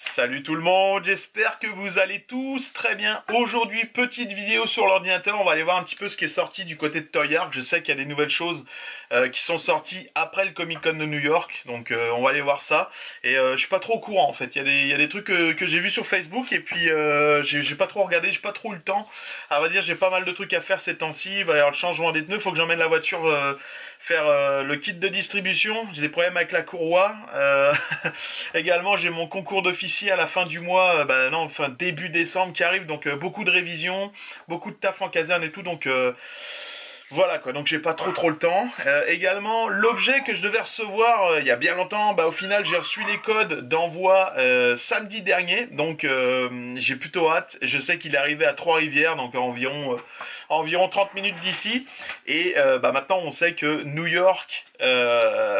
Salut tout le monde, j'espère que vous allez tous très bien. Aujourd'hui, petite vidéo sur l'ordinateur, on va aller voir un petit peu ce qui est sorti du côté de Toy Ark. Je sais qu'il y a des nouvelles choses qui sont sorties après le Comic Con de New York, donc on va aller voir ça. Et je suis pas trop au courant en fait, il y a des trucs que j'ai vus sur Facebook et puis j'ai pas trop regardé, j'ai pas trop eu le temps. À vrai dire, j'ai pas mal de trucs à faire ces temps-ci, il va y avoir le changement des pneus, faut que j'emmène la voiture faire le kit de distribution. J'ai des problèmes avec la courroie. Également, j'ai mon concours d'officier à la fin du mois, non, enfin début décembre qui arrive, donc beaucoup de révisions, beaucoup de taf en caserne et tout, donc voilà quoi, donc j'ai pas trop le temps. Également, l'objet que je devais recevoir il y a bien longtemps, au final j'ai reçu les codes d'envoi samedi dernier, donc j'ai plutôt hâte. Je sais qu'il est arrivé à Trois-Rivières, donc environ 30 minutes d'ici. Et maintenant on sait que New York,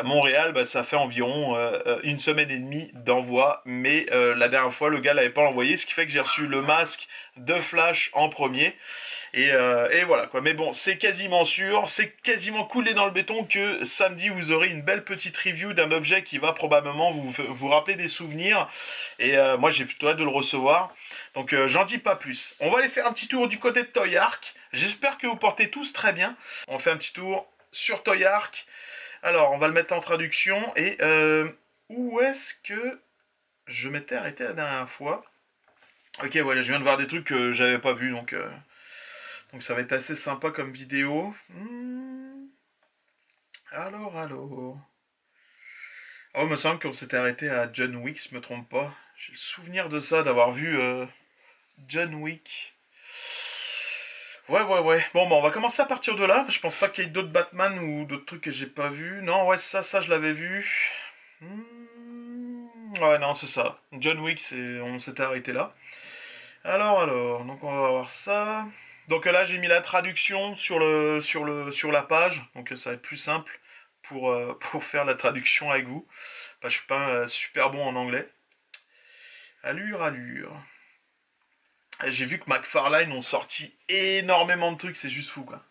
Montréal, ça fait environ une semaine et demie d'envoi. Mais la dernière fois le gars l'avait pas envoyé, ce qui fait que j'ai reçu le masque de Flash en premier. Et voilà quoi. Mais bon, c'est quasiment sûr, c'est quasiment coulé dans le béton que samedi vous aurez une belle petite review d'un objet qui va probablement vous rappeler des souvenirs. Et moi j'ai plutôt hâte de le recevoir. Donc j'en dis pas plus. On va aller faire un petit tour du côté de Toy Ark. J'espère que vous portez tous très bien. On fait un petit tour sur Toy Ark. Alors on va le mettre en traduction. Et où est-ce que je m'étais arrêté la dernière fois? Ok, voilà, je viens de voir des trucs que j'avais pas vus, donc ça va être assez sympa comme vidéo. Alors. Oh, il me semble qu'on s'était arrêté à John Wick, si je me trompe pas. J'ai le souvenir de ça, d'avoir vu John Wick. Ouais. Bon, on va commencer à partir de là. Je pense pas qu'il y ait d'autres Batman ou d'autres trucs que j'ai pas vus. Non, ouais, ça, je l'avais vu. Ouais, non, c'est ça. John Wick, on s'était arrêté là. Alors, donc on va voir ça. Donc là, j'ai mis la traduction sur la page, donc ça va être plus simple pour faire la traduction avec vous. Je suis pas super bon en anglais. Allure. Et j'ai vu que McFarlane ont sorti énormément de trucs, c'est juste fou quoi.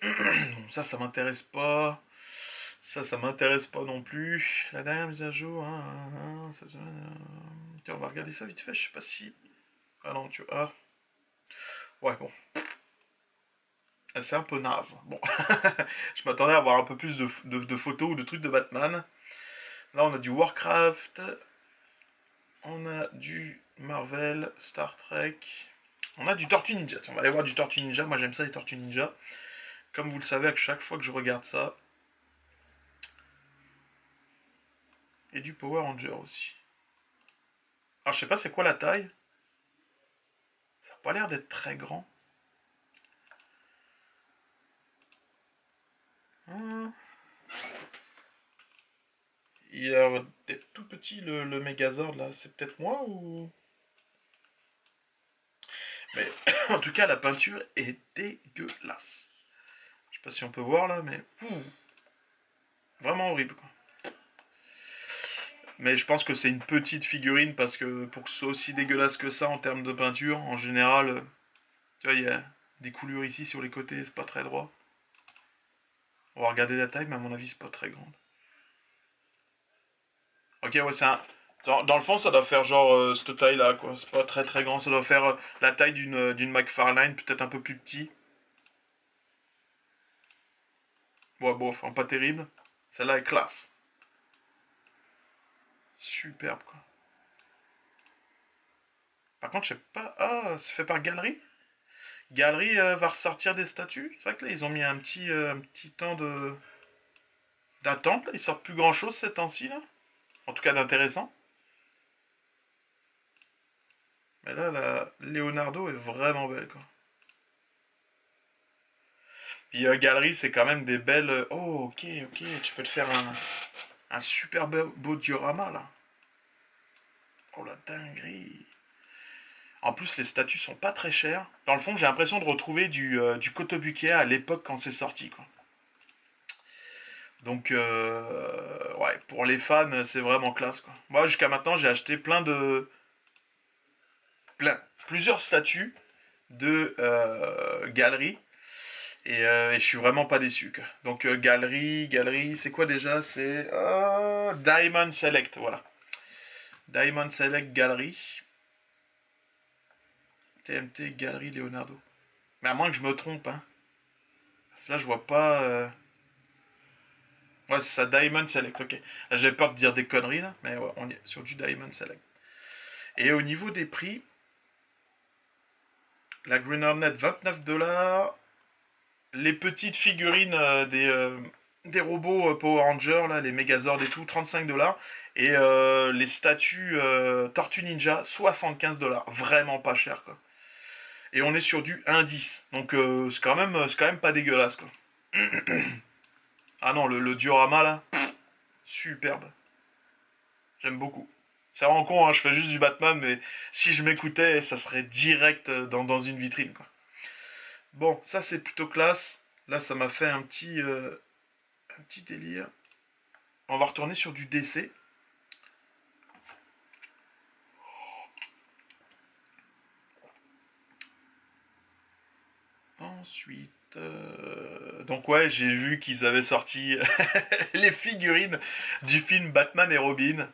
Bon, ça m'intéresse pas. Ça m'intéresse pas non plus. La dernière mise à jour. Tiens, on va regarder ça vite fait. Je sais pas si. Ah non, tu. Ah. Ouais, bon. C'est un peu naze. Bon. Je m'attendais à avoir un peu plus de photos ou de trucs de Batman. Là, on a du Warcraft. On a du Marvel, Star Trek. On a du Tortue Ninja. On va aller voir du Tortue Ninja. Moi, j'aime ça, les Tortues Ninja. Comme vous le savez, à chaque fois que je regarde ça. Et du Power Ranger aussi. Alors, je sais pas c'est quoi la taille. Ça n'a pas l'air d'être très grand. Il a l'air d'être tout petit le Megazord là. C'est peut-être moi ou. Mais en tout cas, la peinture est dégueulasse. Je sais pas si on peut voir là, mais. Vraiment horrible quoi. Mais je pense que c'est une petite figurine parce que pour que ce soit aussi dégueulasse que ça en termes de peinture, en général, tu vois, il y a des coulures ici sur les côtés, c'est pas très droit. On va regarder la taille, mais à mon avis, c'est pas très grande. Ok, ouais, c'est un. Dans le fond, ça doit faire genre cette taille-là, quoi. C'est pas très grand. Ça doit faire la taille d'une McFarlane, peut-être un peu plus petit. Ouais, bon, enfin, pas terrible. Celle-là est classe. Superbe, quoi. Par contre, je sais pas. Ah, c'est fait par Galerie. Galerie va ressortir des statues. C'est vrai que là, ils ont mis un petit temps d'attente. Là. Ils sortent plus grand-chose ces temps-ci, là. En tout cas, d'intéressant. Mais là, la Leonardo est vraiment belle, quoi. Puis Galerie, c'est quand même des belles. Oh, ok. Tu peux te faire un super beau diorama, là. Oh, la dinguerie. En plus, les statues sont pas très chères. Dans le fond, j'ai l'impression de retrouver du Kotobukiya à l'époque quand c'est sorti, quoi. Donc, ouais, pour les fans, c'est vraiment classe, quoi. Moi, jusqu'à maintenant, j'ai acheté plusieurs statues de galeries. Et je suis vraiment pas déçu, quoi. Donc galerie, c'est quoi déjà? C'est Diamond Select, voilà. Diamond Select Galerie. TMT Galerie Leonardo. Mais à moins que je me trompe, hein. Parce que là, je vois pas. Ouais, c'est ça, Diamond Select, ok. Là, j'avais peur de dire des conneries, là. Mais ouais, on est sur du Diamond Select. Et au niveau des prix, la Green Hornet, 29 $. Les petites figurines des robots Power Rangers, là, les Megazords et tout, 35 $. Et les statues Tortue Ninja, 75 $. Vraiment pas cher, quoi. Et on est sur du indice. Donc c'est quand même pas dégueulasse, quoi. Ah non, le diorama, là, superbe. J'aime beaucoup. C'est vraiment con, hein, je fais juste du Batman, mais si je m'écoutais, ça serait direct dans une vitrine, quoi. Bon, ça c'est plutôt classe. Là, ça m'a fait un petit délire. On va retourner sur du DC. Ensuite, donc ouais, j'ai vu qu'ils avaient sorti les figurines du film Batman et Robin.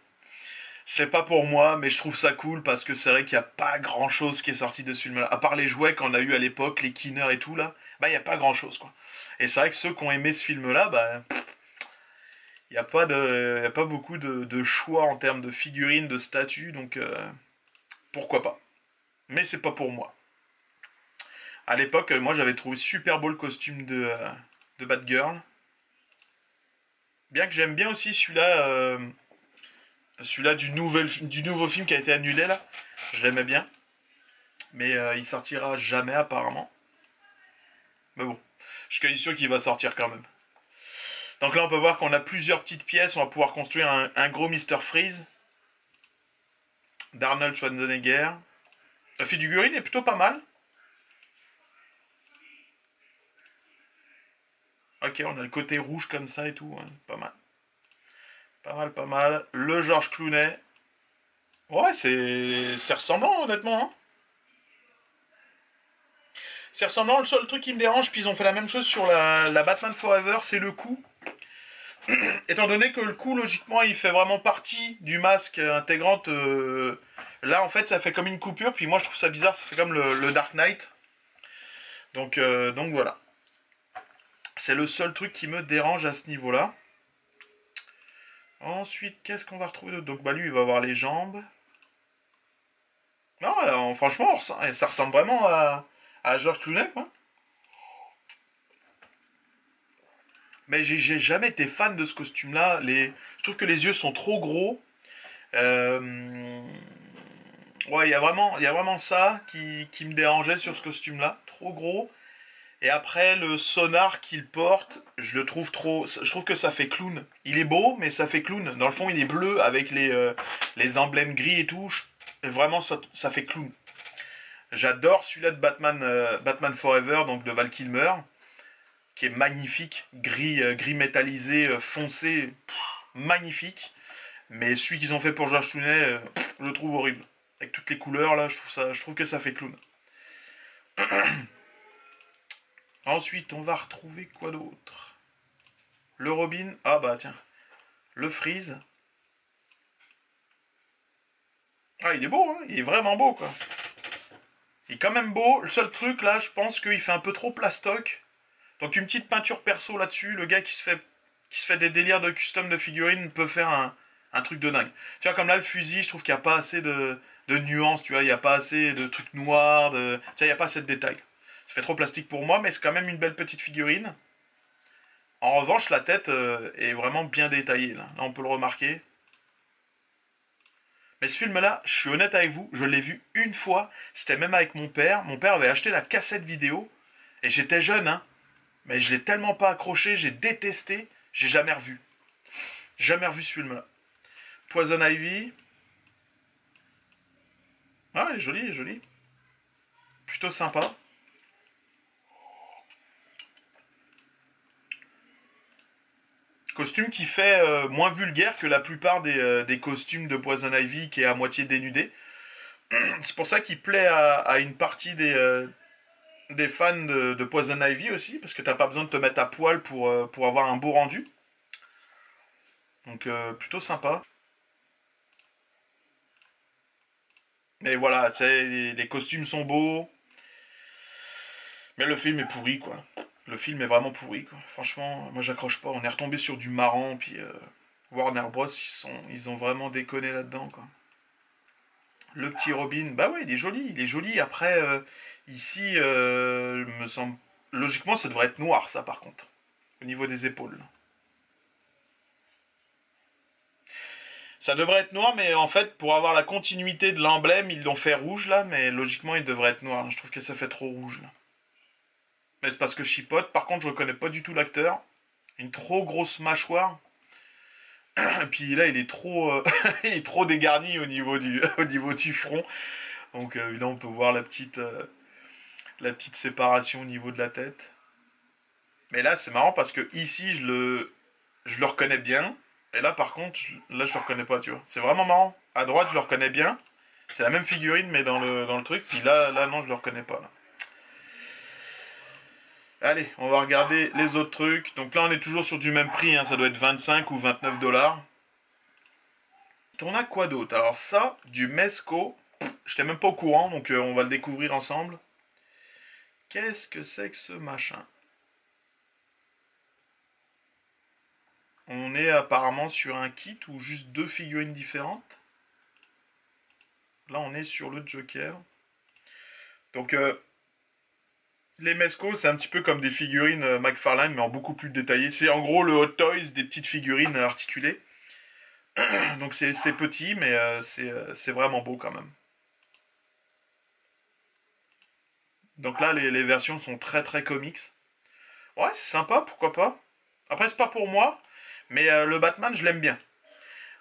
C'est pas pour moi, mais je trouve ça cool parce que c'est vrai qu'il n'y a pas grand chose qui est sorti de ce film-là. À part les jouets qu'on a eu à l'époque, les Kinner et tout là, bah il n'y a pas grand chose quoi. Et c'est vrai que ceux qui ont aimé ce film-là, bah il n'y a pas y a pas beaucoup de choix en termes de figurines, de statues, donc pourquoi pas. Mais c'est pas pour moi. À l'époque, moi j'avais trouvé super beau le costume de Batgirl. Bien que j'aime bien aussi celui-là du nouveau film qui a été annulé là. Je l'aimais bien. Mais il sortira jamais apparemment. Mais bon, je suis quasi sûr qu'il va sortir quand même. Donc là on peut voir qu'on a plusieurs petites pièces. On va pouvoir construire un gros Mister Freeze d'Arnold Schwarzenegger. La figurine est plutôt pas mal. Ok, on a le côté rouge comme ça et tout. Hein. Pas mal. Pas mal, pas mal. Le George Clooney. Ouais, c'est ressemblant honnêtement. Hein. C'est ressemblant. Le seul truc qui me dérange, puis ils ont fait la même chose sur la Batman Forever, c'est le cou. Étant donné que le cou, logiquement, il fait vraiment partie du masque intégrante, là, en fait, ça fait comme une coupure. Puis moi, je trouve ça bizarre, ça fait comme le Dark Knight. Donc voilà. C'est le seul truc qui me dérange à ce niveau-là. Ensuite, qu'est-ce qu'on va retrouver d'autre? Donc bah lui, il va avoir les jambes. Non, alors, franchement, ça ressemble vraiment à George Clooney, quoi. Mais j'ai jamais été fan de ce costume-là. Je trouve que les yeux sont trop gros. Euh, Ouais, il y a vraiment ça qui me dérangeait sur ce costume-là. Trop gros. Et après, le sonar qu'il porte, je le trouve trop. Je trouve que ça fait clown. Il est beau, mais ça fait clown. Dans le fond, il est bleu avec les emblèmes gris et tout. Vraiment, ça fait clown. J'adore celui-là de Batman Forever, donc de Val Kilmer, qui est magnifique. Gris métallisé, foncé. Magnifique. Mais celui qu'ils ont fait pour George Clooney, je le trouve horrible. Avec toutes les couleurs, là, je trouve que ça fait clown. Ensuite, on va retrouver quoi d'autre? Le Robin. Ah bah tiens. Le Freeze. Ah, il est beau, hein. Il est vraiment beau, quoi. Il est quand même beau. Le seul truc, là, je pense qu'il fait un peu trop plastoc. Donc une petite peinture perso là-dessus. Le gars qui se fait des délires de custom de figurines peut faire un truc de dingue. Tu vois, comme là, le fusil, je trouve qu'il n'y a pas assez de nuances, tu vois. Il n'y a pas assez de trucs noirs. Tu sais, il n'y a pas assez de détails. Ça fait trop plastique pour moi, mais c'est quand même une belle petite figurine. En revanche, la tête est vraiment bien détaillée. Là, on peut le remarquer. Mais ce film-là, je suis honnête avec vous, je l'ai vu une fois. C'était même avec mon père. Mon père avait acheté la cassette vidéo. Et j'étais jeune, hein. Mais je l'ai tellement pas accroché, j'ai détesté. J'ai jamais revu. Jamais revu ce film-là. Poison Ivy. Ah, il est joli, il est joli. Plutôt sympa. Costume qui fait moins vulgaire que la plupart des costumes de Poison Ivy qui est à moitié dénudé. C'est pour ça qu'il plaît à une partie des fans de Poison Ivy aussi, parce que t'as pas besoin de te mettre à poil pour avoir un beau rendu. Donc plutôt sympa. Mais voilà, tu sais, les costumes sont beaux, mais le film est pourri, quoi. Le film est vraiment pourri, quoi. Franchement, moi j'accroche pas. On est retombé sur du marrant, puis Warner Bros, ils ont vraiment déconné là-dedans, quoi. Le petit Robin, bah ouais, il est joli, il est joli. Après, ici, me semble, logiquement, ça devrait être noir, ça, par contre, au niveau des épaules. Ça devrait être noir, mais en fait, pour avoir la continuité de l'emblème, ils l'ont fait rouge là, mais logiquement, il devrait être noir. Je trouve que ça fait trop rouge là. Mais c'est parce que je chipote. Par contre, je reconnais pas du tout l'acteur. Une trop grosse mâchoire. Et puis là, il est trop, il est trop dégarni au niveau au niveau du front. Donc là, on peut voir la petite séparation au niveau de la tête. Mais là, c'est marrant parce que ici, je le reconnais bien. Et là, par contre, là, je le reconnais pas, tu vois. C'est vraiment marrant. À droite, je le reconnais bien. C'est la même figurine, mais dans le truc. Puis là, non, je le reconnais pas. Là. Allez, on va regarder les autres trucs. Donc là, on est toujours sur du même prix. Hein. Ça doit être 25 ou 29 dollars. On a quoi d'autre? Alors ça, du Mesco. J'étais même pas au courant, donc on va le découvrir ensemble. Qu'est-ce que c'est que ce machin? On est apparemment sur un kit ou juste deux figurines différentes. Là, on est sur le Joker. Donc, les Mesco, c'est un petit peu comme des figurines McFarlane, mais en beaucoup plus détaillé. C'est en gros le Hot Toys des petites figurines articulées. Donc, c'est petit, mais c'est vraiment beau quand même. Donc là, les versions sont très très comics. Ouais, c'est sympa, pourquoi pas. Après, c'est pas pour moi, mais le Batman, je l'aime bien.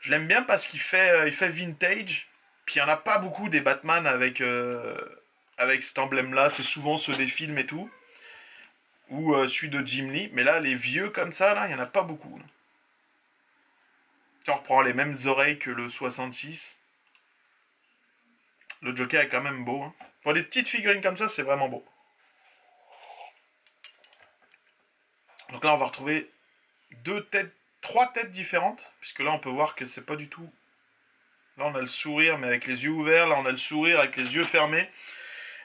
Je l'aime bien parce il fait vintage. Puis il y en a pas beaucoup des Batman avec cet emblème-là. C'est souvent ceux des films et tout. Ou celui de Jim Lee. Mais là, les vieux comme ça, là, il y en a pas beaucoup. Là. On reprend les mêmes oreilles que le 66. Le Joker est quand même beau. Hein. Pour des petites figurines comme ça, c'est vraiment beau. Donc là, on va retrouver deux têtes, trois têtes différentes. Puisque là, on peut voir que c'est pas du tout. Là, on a le sourire, mais avec les yeux ouverts. Là, on a le sourire avec les yeux fermés.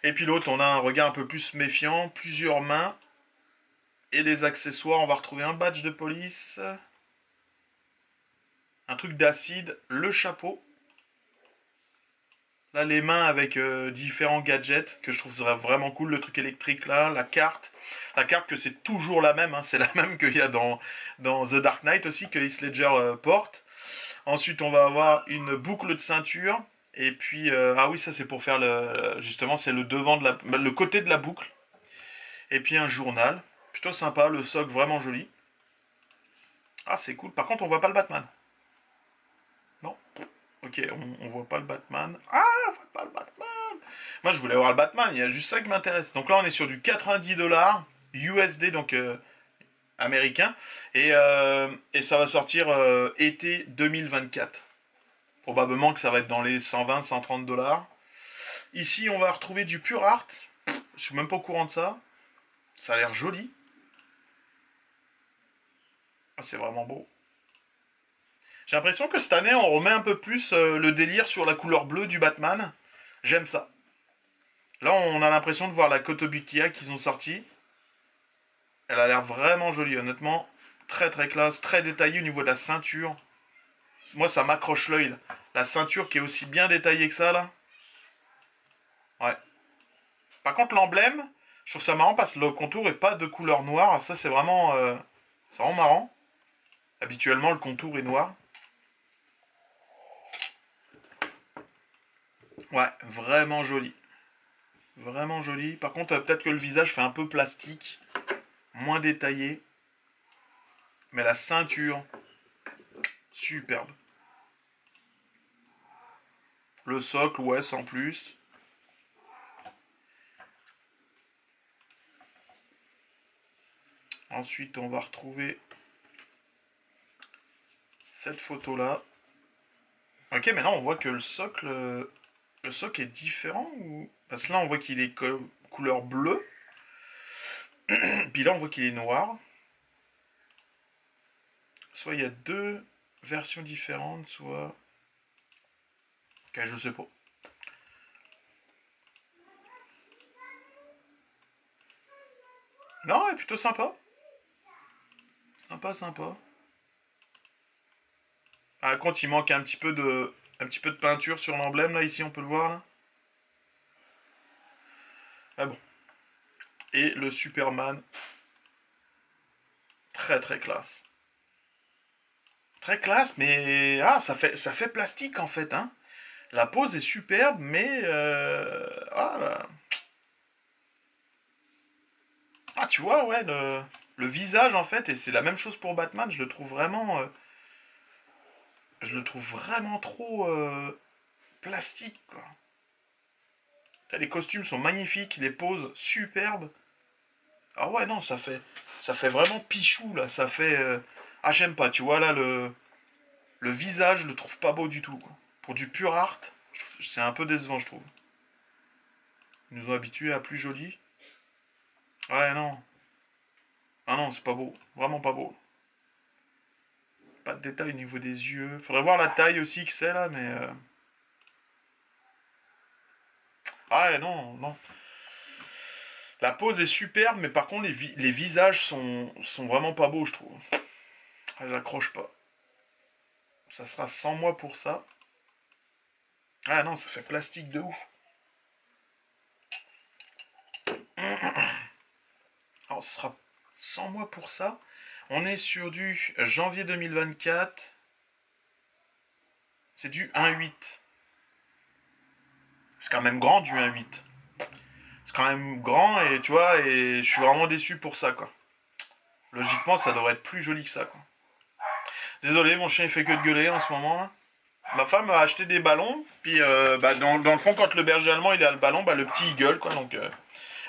Et puis l'autre, on a un regard un peu plus méfiant, plusieurs mains. Et les accessoires, on va retrouver un badge de police, un truc d'acide, le chapeau. Là, les mains avec différents gadgets, que je trouve vraiment cool, le truc électrique là, la carte. La carte que c'est toujours la même, hein, c'est la même qu'il y a dans The Dark Knight aussi, que Heath Ledger porte. Ensuite, on va avoir une boucle de ceinture. Et puis, ah oui, ça c'est pour faire justement, c'est le devant le côté de la boucle. Et puis un journal. Plutôt sympa, le socle vraiment joli. Ah, c'est cool. Par contre, on voit pas le Batman. Non. Ok, on voit pas le Batman. Ah, on voit pas le Batman. Moi, je voulais voir le Batman. Il y a juste ça qui m'intéresse. Donc là, on est sur du 90 dollars USD, donc américain. Et ça va sortir été 2024. Probablement que ça va être dans les 120, 130 dollars. Ici, on va retrouver du Pure Art. Je suis même pas au courant de ça. Ça a l'air joli. Ah, c'est vraiment beau. J'ai l'impression que cette année, on remet un peu plus le délire sur la couleur bleue du Batman. J'aime ça. Là, on a l'impression de voir la Kotobukiya qu'ils ont sortie. Elle a l'air vraiment jolie, honnêtement. Très très classe, très détaillée au niveau de la ceinture. Moi, ça m'accroche l'œil. La ceinture qui est aussi bien détaillée que ça, là. Ouais. Par contre, l'emblème, je trouve ça marrant parce que le contour est pas de couleur noire. Ça, c'est vraiment marrant. Habituellement, le contour est noir. Ouais, vraiment joli. Vraiment joli. Par contre, peut-être que le visage fait un peu plastique. Moins détaillé. Mais la ceinture, superbe. Le socle, ouais, sans plus. Ensuite, on va retrouver cette photo-là. Ok, mais là, on voit que le socle est différent ou... Parce que là, on voit qu'il est couleur bleue. Puis là, on voit qu'il est noir. Soit il y a deux versions différentes, soit... Ok, je sais pas. Non, il est plutôt sympa. Sympa, sympa. Ah, quand il manque un petit peu de peinture sur l'emblème, là, ici, on peut le voir, là. Ah bon. Et le Superman. Très, très classe. Très classe, mais... Ah, ça fait plastique, en fait, hein. La pose est superbe, mais... Ah, là. Ah, tu vois, ouais, le visage, en fait, et c'est la même chose pour Batman, je le trouve vraiment... je le trouve vraiment trop plastique, quoi. Les costumes sont magnifiques, les poses superbes. Ah ouais, non, ça fait vraiment pichou, là, ça fait... Ah, j'aime pas, tu vois, là, le visage, je le trouve pas beau du tout, quoi. Pour du pur art, c'est un peu décevant, je trouve. Ils nous ont habitués à plus joli. Ouais, non. Ah non, c'est pas beau. Vraiment pas beau. Pas de détails au niveau des yeux. Faudrait voir la taille aussi que c'est là, mais... Ah ouais, non, non. La pose est superbe, mais par contre, les visages sont vraiment pas beaux, je trouve. Ah, j'accroche pas. Ça sera 100 mois pour ça. Ah non, ça fait plastique de ouf. Alors, ce sera 100 mois pour ça. On est sur du janvier 2024. C'est du 1,8. C'est quand même grand du 1,8. C'est quand même grand et tu vois, et je suis vraiment déçu pour ça, quoi. Logiquement, ça devrait être plus joli que ça, quoi. Désolé, mon chien il fait que de gueuler en ce moment, là. Ma femme a acheté des ballons, puis bah, dans le fond, quand le berger allemand il a le ballon, bah, le petit il gueule, quoi. Donc,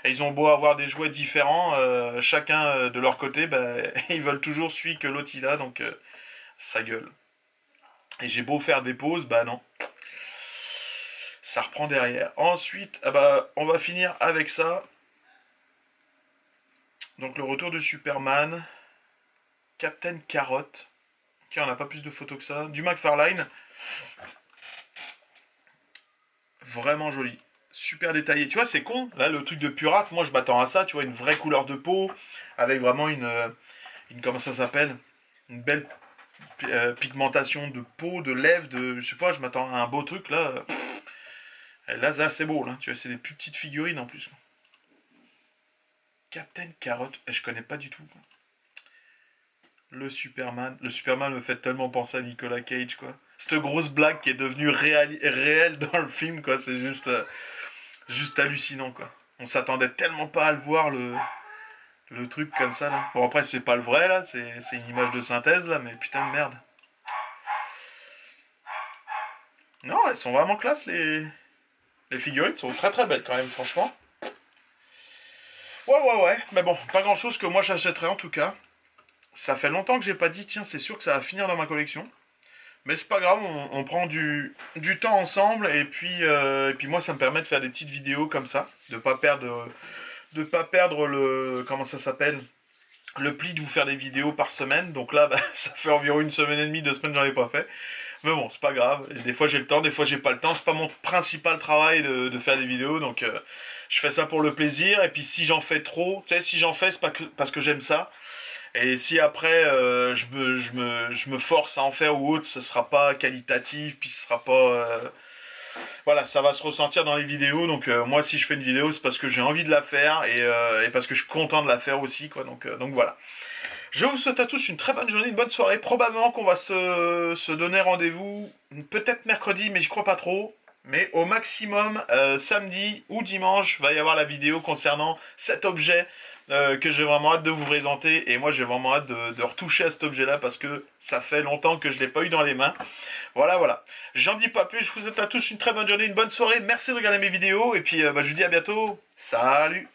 et ils ont beau avoir des jouets différents, chacun de leur côté, bah, ils veulent toujours celui que l'autre il a, donc ça gueule. Et j'ai beau faire des pauses, bah non. Ça reprend derrière. Ensuite, ah bah, on va finir avec ça. Donc le retour de Superman. Captain Carotte. Ok, on n'a pas plus de photos que ça. Du McFarlane. Vraiment joli. Super détaillé. Tu vois, c'est con. Là, le truc de Purat, moi je m'attends à ça. Tu vois, une vraie couleur de peau. Avec vraiment une comment ça s'appelle? Une belle pigmentation de peau, de lèvres, de. Je sais pas, je m'attends à un beau truc là. Là, c'est beau, là. Tu vois, c'est des plus petites figurines en plus. Captain Carotte. Je connais pas du tout. Le Superman. Le Superman me fait tellement penser à Nicolas Cage, quoi. Cette grosse blague qui est devenue réelle dans le film, quoi. C'est juste hallucinant, quoi. On s'attendait tellement pas à le voir, le truc comme ça, là. Bon, après, c'est pas le vrai, là. C'est une image de synthèse, là, mais putain de merde. Non, elles sont vraiment classe, les figurines. Sont très très belles, quand même, franchement. Ouais. Mais bon, pas grand chose que moi j'achèterais, en tout cas. Ça fait longtemps que j'ai pas dit, tiens, c'est sûr que ça va finir dans ma collection. Mais c'est pas grave, on prend du temps ensemble et puis moi ça me permet de faire des petites vidéos comme ça, de pas perdre le comment ça s'appelle le pli de vous faire des vidéos par semaine. Donc là bah, ça fait environ une semaine et demie, 2 semaines j'en ai pas fait. Mais bon c'est pas grave. Et des fois j'ai le temps, des fois j'ai pas le temps. C'est pas mon principal travail de faire des vidéos donc je fais ça pour le plaisir et puis si j'en fais trop, tu sais si j'en fais c'est pas que, parce que j'aime ça. Et si après je me force à en faire ou autre, ce sera pas qualitatif, puis ce sera pas... voilà, ça va se ressentir dans les vidéos. Donc moi si je fais une vidéo, c'est parce que j'ai envie de la faire et parce que je suis content de la faire aussi, quoi. Donc voilà. Je vous souhaite à tous une très bonne journée, une bonne soirée. Probablement qu'on va se donner rendez-vous peut-être mercredi, mais je crois pas trop. Mais au maximum, samedi ou dimanche, va y avoir la vidéo concernant cet objet que j'ai vraiment hâte de vous présenter. Et moi, j'ai vraiment hâte de retoucher à cet objet-là parce que ça fait longtemps que je ne l'ai pas eu dans les mains. Voilà. J'en dis pas plus. Je vous souhaite à tous une très bonne journée, une bonne soirée. Merci de regarder mes vidéos. Et puis, je vous dis à bientôt. Salut!